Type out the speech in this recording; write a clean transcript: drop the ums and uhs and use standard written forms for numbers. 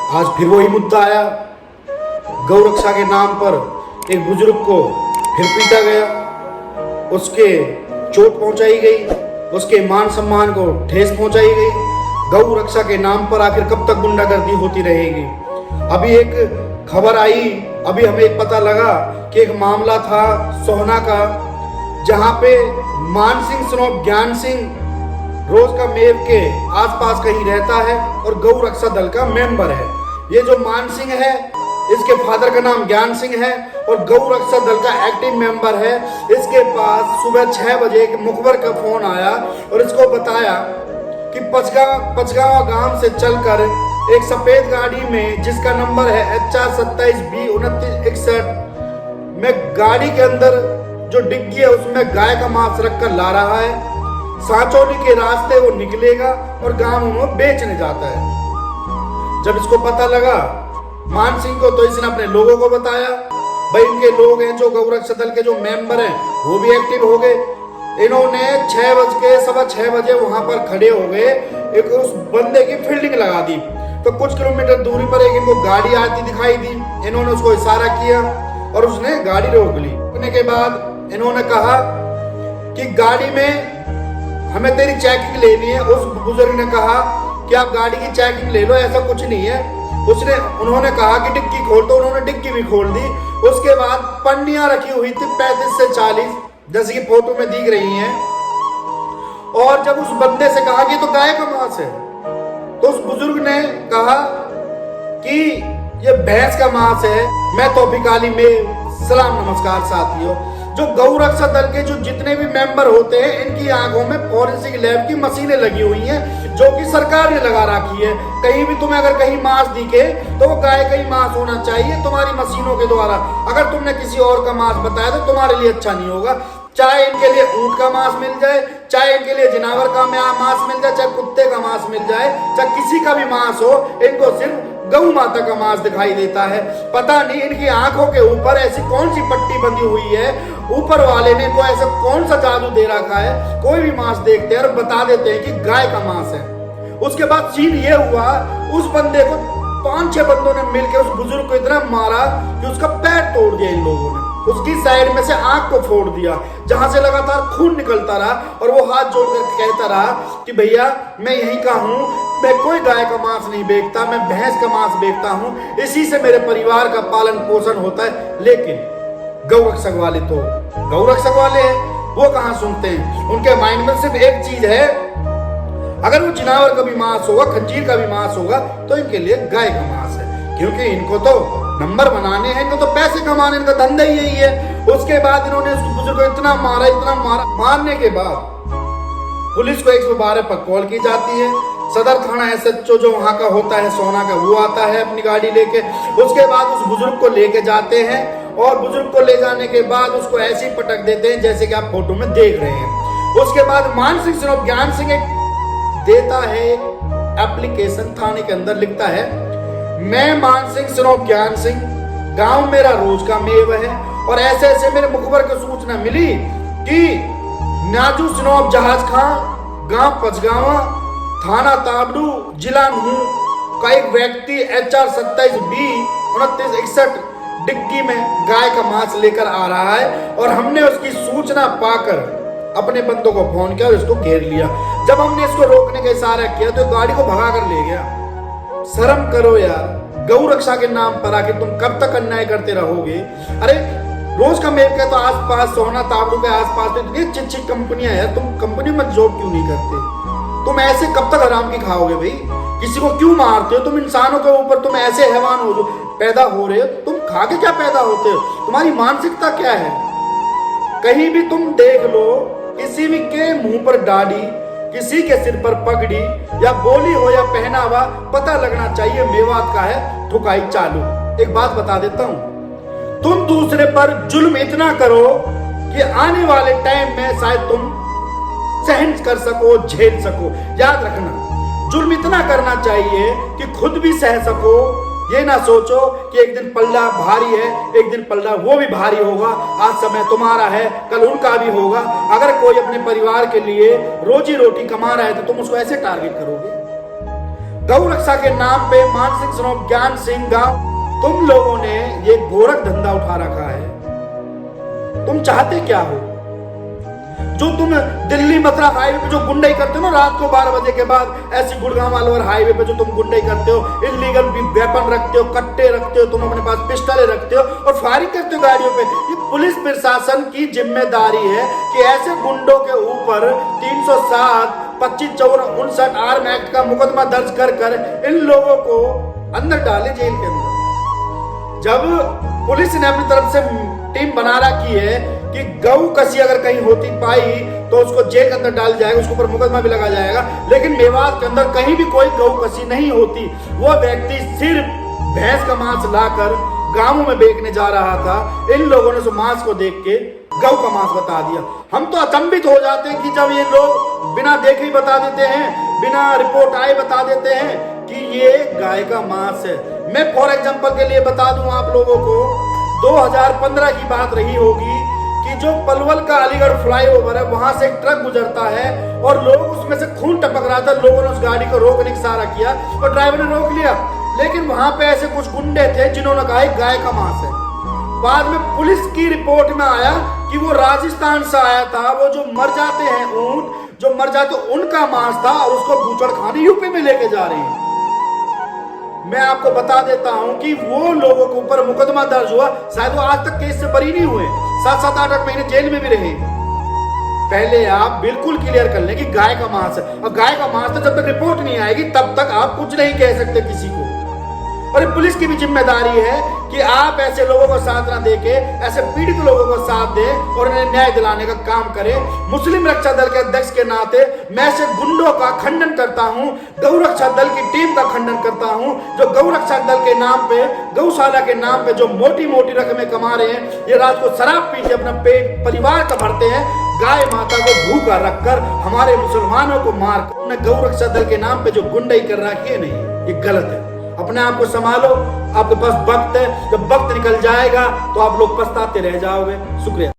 आज फिर वही मुद्दा आया। गौरक्षा के नाम पर एक बुजुर्ग को फिर पीटा गया, उसके चोट पहुंचाई गई, उसके मान सम्मान को ठेस पहुंचाई गई। गौ रक्षा के नाम पर आखिर कब तक गुंडागर्दी होती रहेगी? अभी एक खबर आई, अभी हमें एक पता लगा कि एक मामला था सोहना का, जहां पे मान सिंह सनोप ज्ञान सिंह रोज का मेव के आसपास कहीं रहता है और गौ रक्षा दल का मेंबर है। ये जो मान सिंह है, इसके फादर का नाम ज्ञान सिंह है और गौ रक्षा दल का एक्टिव मेंबर है। इसके पास सुबह 6 बजे एक मुखबर का फोन आया और इसको बताया कि पचगांव गांव से चलकर एक सफेद गाड़ी में, जिसका नंबर है HR 27B2961 में, गाड़ी के अंदर जो डिग्गी है उसमें गाय का मांस रखकर ला रहा है। सांचौली के रास्ते वो निकलेगा और गांव में बेचने जाता है। जब इसको पता लगा मान सिंह को, तो इसने अपने लोगों को बताया। भाई इनके लोग हैं जो गौरक्षा दल के जो मेंबर हैं वो भी एक्टिव हो गए। इन्होंने 6 बजे वहां पर खड़े हो गए, एक उस बंदे की फील्डिंग लगा दी। तो कुछ किलोमीटर दूरी पर एक इनको गाड़ी आती दिखाई दी। इन्होंने उसको इशारा किया और उसने गाड़ी रोक ली। रोकने के बाद इन्होंने कहा कि गाड़ी में हमें तेरी चेकिंग लेनी है। उस बुजुर्ग ने कहा कि आप गाड़ी की चेकिंग ले लो, ऐसा कुछ नहीं है। उन्होंने कहा कि डिक्की खोल, तो उन्होंने डिक्की भी खोल दी। उसके बाद पन्नियां रखी हुई थी 35 से 40, जैसे कि फोटो में दिख रही हैं। और जब उस बंदे से कहा कि तो गाय का मांस है, तो उस बुजुर्ग ने कहा कि ये भैंस का मांस है। मैं तौफीक अली में सलाम नमस्कार साथियों। जो गौ रक्षा दल के जो जितने भी मेंबर होते हैं, इनकी आंखों में फॉरेंसिक लैब की मशीनें लगी हुई हैं, जो कि सरकार ने लगा रखी है। कहीं भी तुम्हें अगर कहीं मांस दिखे तो वो गाय का ही मांस होना चाहिए तुम्हारी मशीनों के द्वारा। अगर तुमने किसी और का मांस बताया तो तुम्हारे लिए अच्छा नहीं होगा। चाहे इनके लिए ऊंट का मांस मिल जाए, चाहे इनके लिए जानवर का मांस मिल जाए, चाहे कुत्ते का मांस मिल जाए, चाहे किसी का भी मांस हो, इनको सिर्फ गौ माता का मांस दिखाई देता है। पता नहीं इनकी आंखों के ऊपर ऐसी कौन सी पट्टी बंधी हुई है, ऊपर वाले ने को ऐसा कौन सा जादू दे रखा है। कोई भी मांस देखते हैं और बता देते हैं कि गाय का मांस है। उसके बाद सीन ये हुआ, उस बंदे को 5-6 बंदों ने मिलकर उस बुजुर्ग को इतना मारा कि उसका पैर तोड़ दिया इन लोगों ने। उसकी साइड में से आंख को फोड़ दिया, जहां से लगातार खून निकलता रहा। और वो हाथ जोड़कर कहता रहा कि भैया मैं यहीं का हूं, मैं कोई गाय का मांस नहीं बेचता, मैं भैंस का मांस बेचता हूं, इसी से मेरे परिवार का पालन पोषण होता है। लेकिन गौरक्षक वाले तो गौरक्षक वाले हैं, वो कहां सुनते हैं। उनके माइंड में सिर्फ एक चीज है, अगर वो जिनावर का भी मांस होगा, खंजीर का भी मांस होगा, तो इनके लिए गाय का मांस है। क्योंकि इनको तो नंबर बनाने हैं, इनको तो पैसे कमाने, इनका धंधा ही यही है। उसके बाद इन्होंने उस बुजुर्ग को इतना मारा। मारने के बाद पुलिस को 112 पर कॉल की जाती है। सदर थाना SHO जो वहां का होता है सोहना का, वो आता है अपनी गाड़ी लेके। उसके बाद उस बुजुर्ग को लेके जाते हैं और बुजुर्ग को ले जाने के बाद उसको ऐसे ही पटक देते हैं जैसे कि आप फोटो में देख रहे हैं। उसके बाद मान सिंह सनोप ज्ञान सिंह देता है एप्लीकेशन, थाने के अंदर लिखता है, मैं मान सिंह सनोप ज्ञान सिंह, गांव मेरा रोज का मेव है और ऐसे ऐसे मेरे मुखबर को सूचना मिली कि नाजू सनोप जहाज खां, गांव पचगावा, थाना ताबड़ू, जिला नूह का एक व्यक्ति HR 27B2961 डिग्गी में गाय का मांस लेकर आ रहा है। और हमने उसकी सूचना पाकर अपने बंदों को फोन किया और इसको घेर लिया। जब हमने इसको रोकने का इशारा किया तो गाड़ी को भगा कर ले गया। शर्म करो यार, गौ रक्षा के नाम पर आके तुम कब तक अन्याय करते रहोगे। अरे रोज का मेव के तो आसपास, सोहना ताबड़ू के आसपास तो इतनी अच्छी अच्छी कंपनियां हैं, तुम कंपनी में जॉब क्यों नहीं करते? तुम ऐसे कब तक हराम की खाओगे भाई? किसी को क्यों मारते हो? तुम इंसानों के ऊपर तुम ऐसे हैवान हो जो पैदा हो रहे हो, तुम खा के क्या पैदा होते हो? तुम्हारी मानसिकता क्या है? कहीं भी तुम देख लो, किसी भी के मुंह पर दाढ़ी, किसी के सिर पर पगड़ी, या बोली हो या पहनावा, पता लगना चाहिए मेवात का है, ठुकाई चालू। एक बात बता देता हूं, तुम दूसरे पर जुल्म इतना करो कि आने वाले टाइम में शायद तुम सहन कर सको, झेल सको। याद रखना, जुल्म इतना करना चाहिए कि खुद भी सह सको। ये ना सोचो कि एक दिन पल्ला भारी है, एक दिन पल्ला वो भी भारी होगा। आज समय तुम्हारा है, कल उनका भी होगा। अगर कोई अपने परिवार के लिए रोजी रोटी कमा रहा है तो तुम उसको ऐसे टारगेट करोगे? गौ रक्षा के नाम पे मानसिक सरोवर ज्ञान सिंह गांव तुम लोगों ने ये गोरख धंधा उठा रखा है। तुम चाहते क्या हो? जो तुम दिल्ली मथुरा हाईवे पे जो गुंडाई करते हो ना, रात को 12 बजे के बाद ऐसी गुड़गांव अलवर हाईवे पे जो तुम गुंडाई करते हो, इलीगल वेपन रखते हो, कट्टे रखते हो, तुम अपने पास पिस्टलें रखते हो और फायरिंग करते हो गाड़ियों पे, ये पुलिस प्रशासन की जिम्मेदारी है कि ऐसे गुंडों के ऊपर 307, 25, 54, 59 आर्म एक्ट का मुकदमा दर्ज कर इन लोगों को अंदर डाले जेल के अंदर। जब पुलिस ने अपनी तरफ से टीम बना रखी है कि गौ कसी अगर कहीं होती पाई तो उसको जेल के अंदर डाल जाएगा, उसके ऊपर मुकदमा भी लगा जाएगा, लेकिन मेवात के अंदर कहीं भी कोई गौ कसी नहीं होती। वो व्यक्ति सिर्फ भैंस का मांस लाकर गांवों में बेचने जा रहा था। इन लोगों ने उस मांस को देख के गौ का मांस बता दिया। हम तो अचंभित हो जाते हैं कि जब ये लोग बिना देखे ही बता देते हैं, बिना रिपोर्ट आए बता देते हैं कि ये गाय का मांस है। मैं फॉर एग्जांपल के लिए बता दूं आप लोगों को, 2015 की बात रही होगी कि जो पलवल का अलीगढ़ फ्लाईओवर है वहां से एक ट्रक गुजरता है और लोग उसमें से खून टपक रहा था। लोगों ने उस गाड़ी को रोकने का सहारा किया और ड्राइवर ने रोक लिया, लेकिन वहां पे ऐसे कुछ गुंडे थे जिन्होंने कहा गाय का मांस है। बाद में पुलिस की रिपोर्ट में आया कि वो राजस्थान से आया था। वो जो मर जाते हैं ऊंट, जो मर जाते उनका मांस था और उसको बूचड़ खाने यूपी में लेके जा रहे हैं। मैं आपको बता देता हूं कि वो लोगों के ऊपर मुकदमा दर्ज हुआ, शायद वो आज तक केस से बरी नहीं हुए, 7-7, 8-8 महीने जेल में भी रहे। पहले आप बिल्कुल क्लियर कर लें कि गाय का मांस है, और गाय का मांस तो जब तक रिपोर्ट नहीं आएगी तब तक आप कुछ नहीं कह सकते किसी को। और पुलिस की भी जिम्मेदारी है कि आप ऐसे लोगों को साथ ना देके ऐसे पीड़ित लोगों को साथ दे और उन्हें न्याय दिलाने का काम करे। मुस्लिम रक्षा दल के अध्यक्ष के नाते मैं ऐसे गुंडों का खंडन करता हूं, गौ रक्षा दल की टीम का खंडन करता हूं, जो गौ रक्षा दल के नाम पे, गौशाला के नाम पे जो मोटी मोटी रकमें कमा रहे हैं। ये रात को शराब पी के अपना पेट परिवार का भरते हैं, गाय माता को भूखा रखकर हमारे मुसलमानों को मारकर उन्हें गौ रक्षा दल के नाम पे जो गुंडाई कर रहा है, नहीं, ये गलत है। अपने आप को संभालो, आपके पास वक्त है, जब वक्त निकल जाएगा तो आप लोग पछताते रह जाओगे। शुक्रिया।